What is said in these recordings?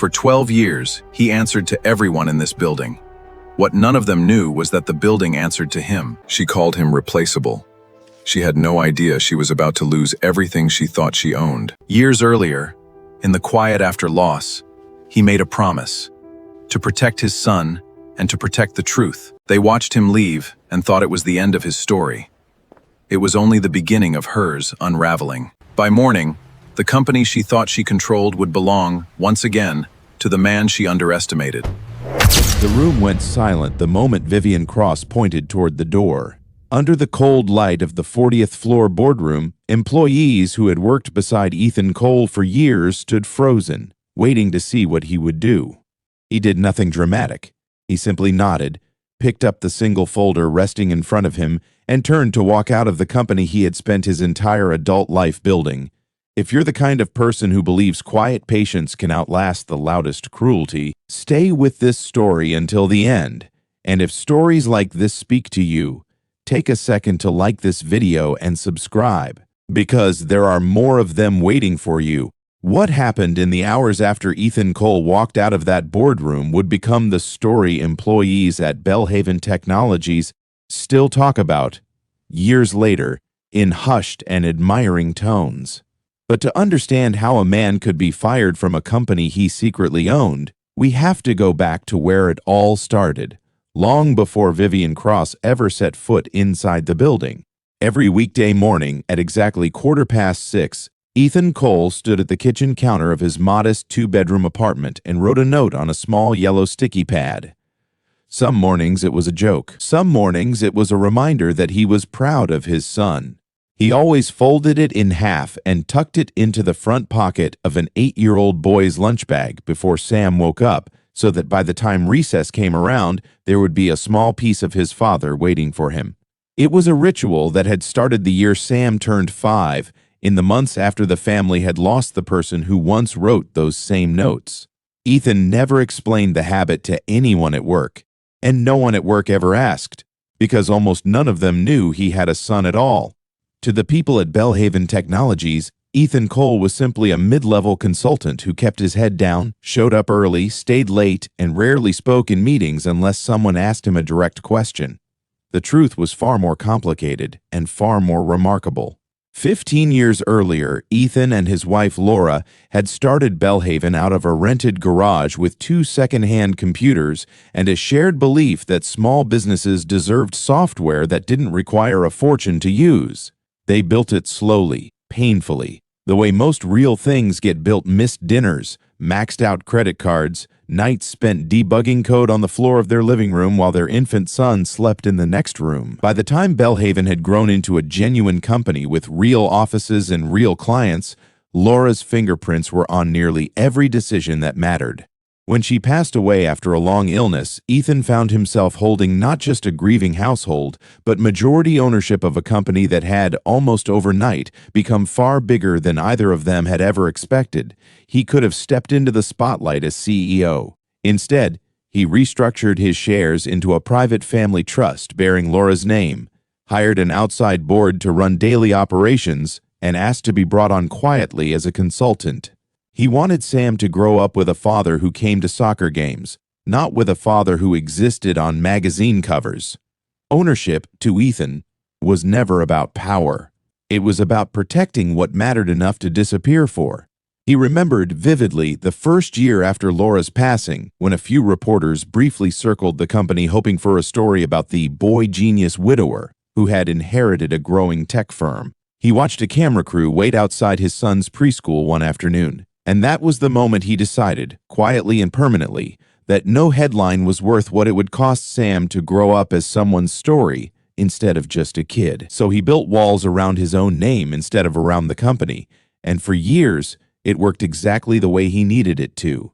For 12 years, he answered to everyone in this building. What none of them knew was that the building answered to him. She called him replaceable. She had no idea she was about to lose everything she thought she owned. Years earlier, in the quiet after loss, he made a promise to protect his son and to protect the truth. They watched him leave and thought it was the end of his story. It was only the beginning of hers unraveling. By morning, the company she thought she controlled would belong, once again, to the man she underestimated. The room went silent the moment Vivian Cross pointed toward the door. Under the cold light of the 40th floor boardroom, employees who had worked beside Ethan Cole for years stood frozen, waiting to see what he would do. He did nothing dramatic. He simply nodded, picked up the single folder resting in front of him, and turned to walk out of the company he had spent his entire adult life building. If you're the kind of person who believes quiet patience can outlast the loudest cruelty, stay with this story until the end. And if stories like this speak to you, take a second to like this video and subscribe, because there are more of them waiting for you. What happened in the hours after Ethan Cole walked out of that boardroom would become the story employees at Belhaven Technologies still talk about, years later, in hushed and admiring tones. But to understand how a man could be fired from a company he secretly owned, we have to go back to where it all started, long before Vivian Cross ever set foot inside the building. Every weekday morning at exactly 6:15, Ethan Cole stood at the kitchen counter of his modest two-bedroom apartment and wrote a note on a small yellow sticky pad. Some mornings it was a joke. Some mornings it was a reminder that he was proud of his son. He always folded it in half and tucked it into the front pocket of an 8-year-old boy's lunch bag before Sam woke up, so that by the time recess came around, there would be a small piece of his father waiting for him. It was a ritual that had started the year Sam turned 5, in the months after the family had lost the person who once wrote those same notes. Ethan never explained the habit to anyone at work, and no one at work ever asked, because almost none of them knew he had a son at all. To the people at Belhaven Technologies, Ethan Cole was simply a mid-level consultant who kept his head down, showed up early, stayed late, and rarely spoke in meetings unless someone asked him a direct question. The truth was far more complicated and far more remarkable. 15 years earlier, Ethan and his wife Laura had started Belhaven out of a rented garage with 2 second-hand computers and a shared belief that small businesses deserved software that didn't require a fortune to use. They built it slowly, painfully, the way most real things get built: missed dinners, maxed-out credit cards, nights spent debugging code on the floor of their living room while their infant son slept in the next room. By the time Belhaven had grown into a genuine company with real offices and real clients, Laura's fingerprints were on nearly every decision that mattered. When she passed away after a long illness, Ethan found himself holding not just a grieving household, but majority ownership of a company that had, almost overnight, become far bigger than either of them had ever expected. He could have stepped into the spotlight as CEO. Instead, he restructured his shares into a private family trust bearing Laura's name, hired an outside board to run daily operations, and asked to be brought on quietly as a consultant. He wanted Sam to grow up with a father who came to soccer games, not with a father who existed on magazine covers. Ownership, to Ethan, was never about power. It was about protecting what mattered enough to disappear for. He remembered vividly the first year after Laura's passing, when a few reporters briefly circled the company hoping for a story about the boy genius widower who had inherited a growing tech firm. He watched a camera crew wait outside his son's preschool one afternoon. And that was the moment he decided, quietly and permanently, that no headline was worth what it would cost Sam to grow up as someone's story instead of just a kid. So he built walls around his own name instead of around the company, and for years, it worked exactly the way he needed it to.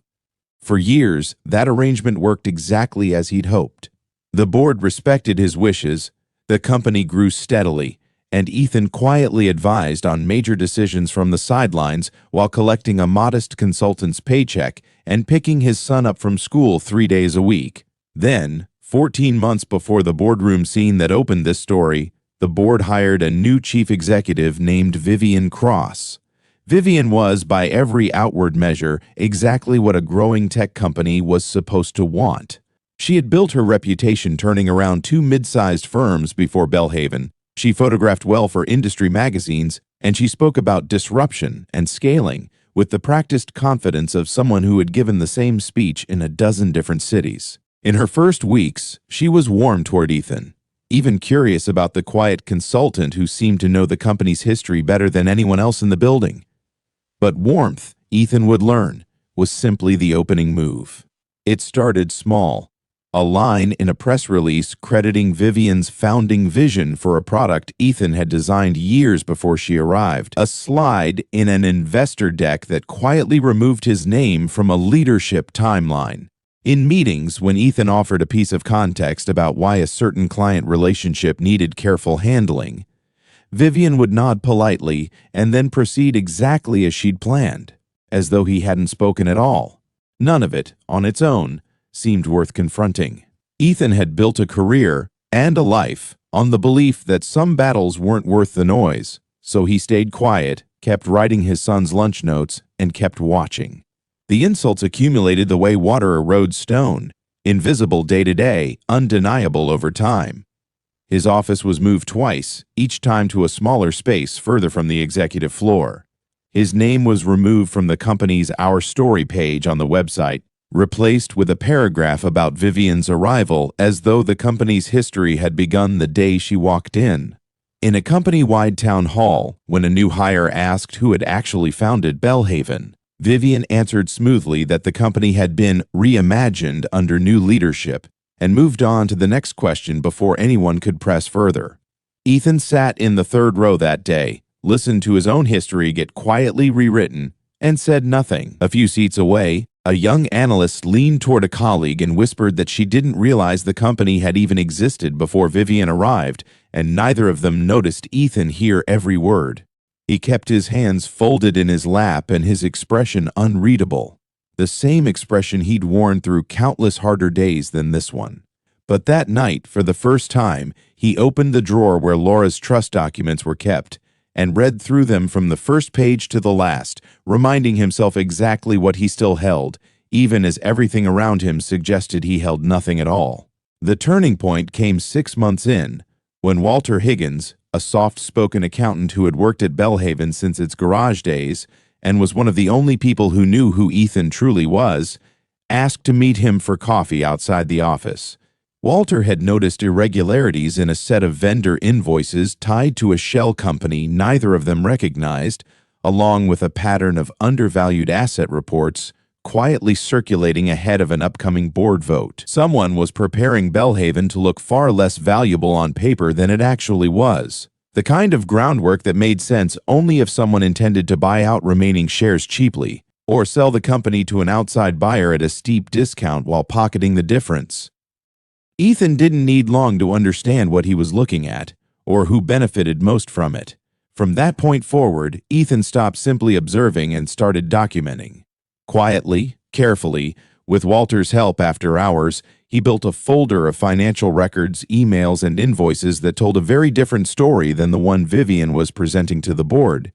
For years, that arrangement worked exactly as he'd hoped. The board respected his wishes, the company grew steadily, and Ethan quietly advised on major decisions from the sidelines while collecting a modest consultant's paycheck and picking his son up from school 3 days a week. Then, 14 months before the boardroom scene that opened this story, the board hired a new chief executive named Vivian Cross. Vivian was, by every outward measure, exactly what a growing tech company was supposed to want. She had built her reputation turning around two mid-sized firms before Belhaven. She photographed well for industry magazines, and she spoke about disruption and scaling with the practiced confidence of someone who had given the same speech in a dozen different cities. In her first weeks, she was warm toward Ethan, even curious about the quiet consultant who seemed to know the company's history better than anyone else in the building. But warmth, Ethan would learn, was simply the opening move. It started small. A line in a press release crediting Vivian's founding vision for a product Ethan had designed years before she arrived. A slide in an investor deck that quietly removed his name from a leadership timeline. In meetings, when Ethan offered a piece of context about why a certain client relationship needed careful handling, Vivian would nod politely and then proceed exactly as she'd planned, as though he hadn't spoken at all. None of it, on its own, seemed worth confronting. Ethan had built a career and a life on the belief that some battles weren't worth the noise, so he stayed quiet, kept writing his son's lunch notes, and kept watching. The insults accumulated the way water erodes stone, invisible day to day, undeniable over time. His office was moved twice, each time to a smaller space further from the executive floor. His name was removed from the company's Our Story page on the website, replaced with a paragraph about Vivian's arrival as though the company's history had begun the day she walked in. In a company-wide town hall, when a new hire asked who had actually founded Belhaven, Vivian answered smoothly that the company had been reimagined under new leadership and moved on to the next question before anyone could press further. Ethan sat in the third row that day, listened to his own history get quietly rewritten, and said nothing. A few seats away, a young analyst leaned toward a colleague and whispered that she didn't realize the company had even existed before Vivian arrived, and neither of them noticed Ethan hear every word. He kept his hands folded in his lap and his expression unreadable, the same expression he'd worn through countless harder days than this one. But that night, for the first time, he opened the drawer where Laura's trust documents were kept and read through them from the first page to the last, reminding himself exactly what he still held, even as everything around him suggested he held nothing at all. The turning point came 6 months in, when Walter Higgins, a soft-spoken accountant who had worked at Belhaven since its garage days and was one of the only people who knew who Ethan truly was, asked to meet him for coffee outside the office. Walter had noticed irregularities in a set of vendor invoices tied to a shell company neither of them recognized, along with a pattern of undervalued asset reports quietly circulating ahead of an upcoming board vote. Someone was preparing Belhaven to look far less valuable on paper than it actually was. The kind of groundwork that made sense only if someone intended to buy out remaining shares cheaply, or sell the company to an outside buyer at a steep discount while pocketing the difference. Ethan didn't need long to understand what he was looking at, or who benefited most from it. From that point forward, Ethan stopped simply observing and started documenting. Quietly, carefully, with Walter's help after hours, he built a folder of financial records, emails, and invoices that told a very different story than the one Vivian was presenting to the board.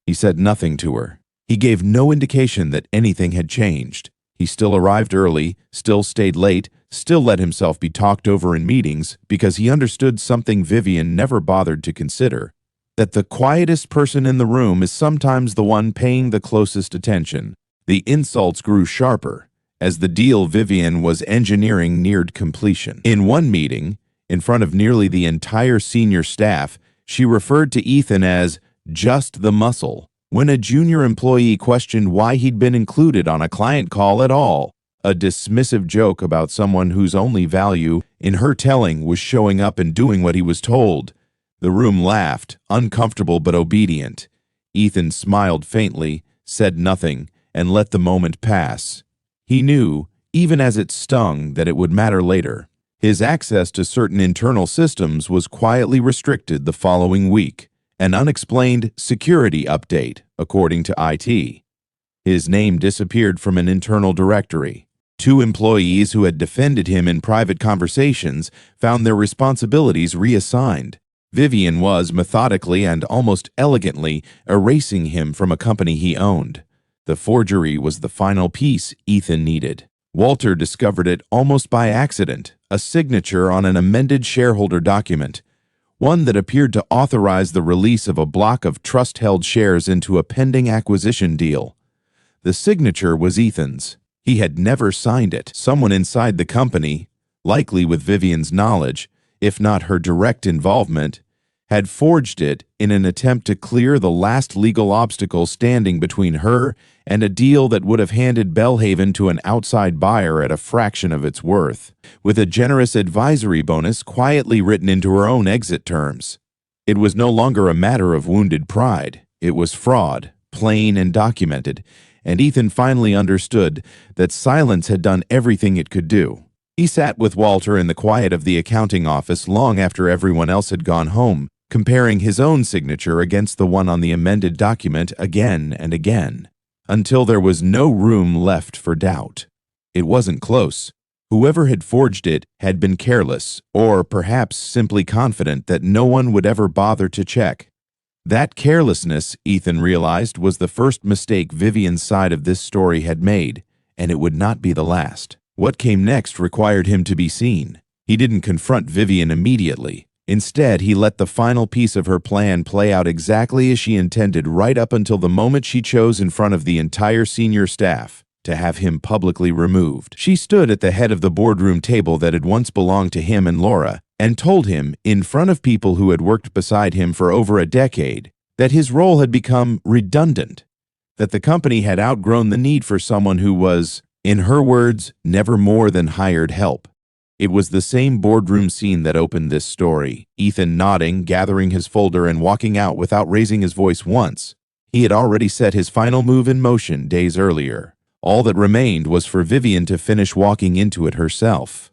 He said nothing to her. He gave no indication that anything had changed. He still arrived early, still stayed late, still let himself be talked over in meetings because he understood something Vivian never bothered to consider, that the quietest person in the room is sometimes the one paying the closest attention. The insults grew sharper as the deal Vivian was engineering neared completion. In one meeting, in front of nearly the entire senior staff, she referred to Ethan as just the muscle, when a junior employee questioned why he'd been included on a client call at all, a dismissive joke about someone whose only value, in her telling, was showing up and doing what he was told. The room laughed, uncomfortable but obedient. Ethan smiled faintly, said nothing, and let the moment pass. He knew, even as it stung, that it would matter later. His access to certain internal systems was quietly restricted the following week, an unexplained security update, according to IT. His name disappeared from an internal directory. 2 employees who had defended him in private conversations found their responsibilities reassigned. Vivian was methodically and almost elegantly erasing him from a company he owned. The forgery was the final piece Ethan needed. Walter discovered it almost by accident, a signature on an amended shareholder document, one that appeared to authorize the release of a block of trust-held shares into a pending acquisition deal. The signature was Ethan's. He had never signed it. Someone inside the company, likely with Vivian's knowledge, if not her direct involvement, had forged it in an attempt to clear the last legal obstacle standing between her and a deal that would have handed Belhaven to an outside buyer at a fraction of its worth, with a generous advisory bonus quietly written into her own exit terms. It was no longer a matter of wounded pride. It was fraud, plain and documented, and Ethan finally understood that silence had done everything it could do. He sat with Walter in the quiet of the accounting office long after everyone else had gone home, comparing his own signature against the one on the amended document again and again, until there was no room left for doubt. It wasn't close. Whoever had forged it had been careless, or perhaps simply confident that no one would ever bother to check. That carelessness, Ethan realized, was the first mistake Vivian's side of this story had made, and it would not be the last. What came next required him to be seen. He didn't confront Vivian immediately. Instead, he let the final piece of her plan play out exactly as she intended right up until the moment she chose in front of the entire senior staff to have him publicly removed. She stood at the head of the boardroom table that had once belonged to him and Laura and told him, in front of people who had worked beside him for over a decade, that his role had become redundant, that the company had outgrown the need for someone who was, in her words, never more than hired help. It was the same boardroom scene that opened this story, Ethan nodding, gathering his folder, and walking out without raising his voice once. He had already set his final move in motion days earlier. All that remained was for Vivian to finish walking into it herself.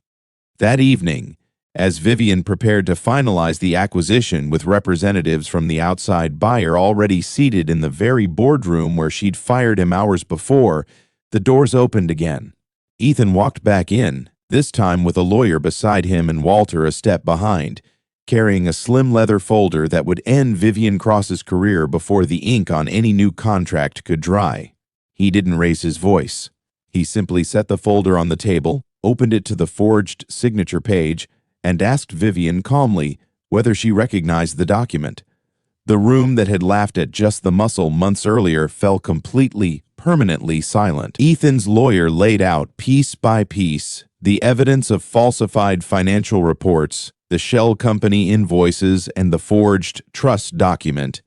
That evening, as Vivian prepared to finalize the acquisition with representatives from the outside buyer already seated in the very boardroom where she'd fired him hours before, the doors opened again. Ethan walked back in, this time with a lawyer beside him and Walter a step behind, carrying a slim leather folder that would end Vivian Cross's career before the ink on any new contract could dry. He didn't raise his voice. He simply set the folder on the table, opened it to the forged signature page, and asked Vivian calmly whether she recognized the document. The room that had laughed at just the muscle months earlier fell completely, permanently silent. Ethan's lawyer laid out, piece by piece, the evidence of falsified financial reports, the shell company invoices, and the forged trust document.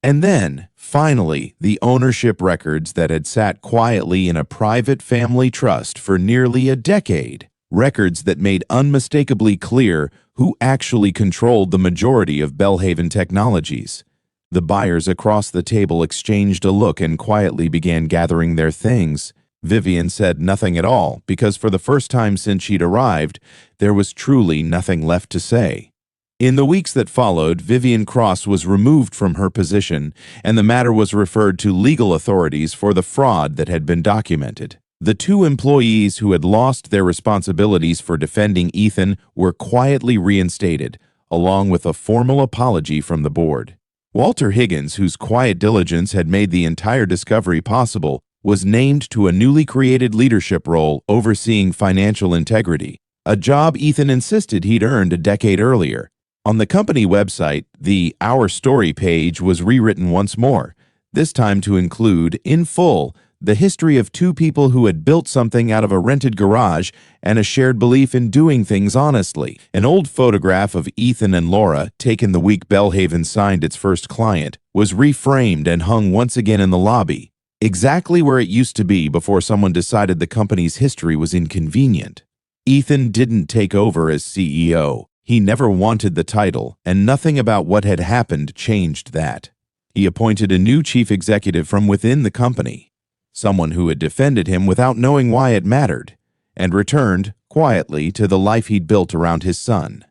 And then, finally, the ownership records that had sat quietly in a private family trust for nearly a decade. Records that made unmistakably clear who actually controlled the majority of Belhaven Technologies. The buyers across the table exchanged a look and quietly began gathering their things. Vivian said nothing at all, because for the first time since she'd arrived, there was truly nothing left to say. In the weeks that followed, Vivian Cross was removed from her position, and the matter was referred to legal authorities for the fraud that had been documented. The two employees who had lost their responsibilities for defending Ethan were quietly reinstated, along with a formal apology from the board. Walter Higgins, whose quiet diligence had made the entire discovery possible, was named to a newly created leadership role overseeing financial integrity, a job Ethan insisted he'd earned a decade earlier. On the company website, the Our Story page was rewritten once more, this time to include, in full, the history of two people who had built something out of a rented garage and a shared belief in doing things honestly. An old photograph of Ethan and Laura, taken the week Belhaven signed its first client, was reframed and hung once again in the lobby, exactly where it used to be before someone decided the company's history was inconvenient. Ethan didn't take over as CEO. He never wanted the title, and nothing about what had happened changed that. He appointed a new chief executive from within the company, someone who had defended him without knowing why it mattered, and returned, quietly, to the life he'd built around his son.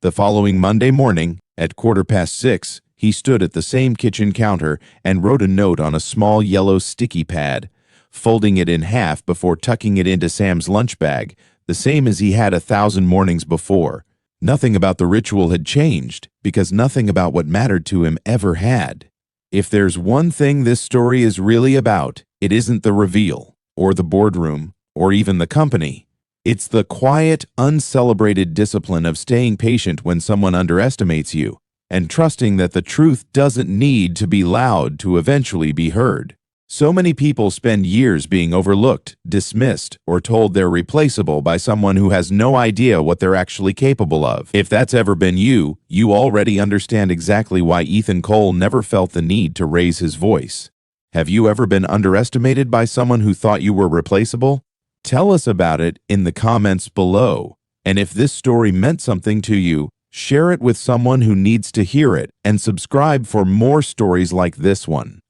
The following Monday morning, at 6:15, he stood at the same kitchen counter and wrote a note on a small yellow sticky pad, folding it in half before tucking it into Sam's lunch bag, the same as he had 1,000 mornings before. Nothing about the ritual had changed, because nothing about what mattered to him ever had. If there's one thing this story is really about, it isn't the reveal, or the boardroom, or even the company. It's the quiet, uncelebrated discipline of staying patient when someone underestimates you, and trusting that the truth doesn't need to be loud to eventually be heard. So many people spend years being overlooked, dismissed, or told they're replaceable by someone who has no idea what they're actually capable of. If that's ever been you, you already understand exactly why Ethan Cole never felt the need to raise his voice. Have you ever been underestimated by someone who thought you were replaceable? Tell us about it in the comments below. And if this story meant something to you, share it with someone who needs to hear it, and subscribe for more stories like this one.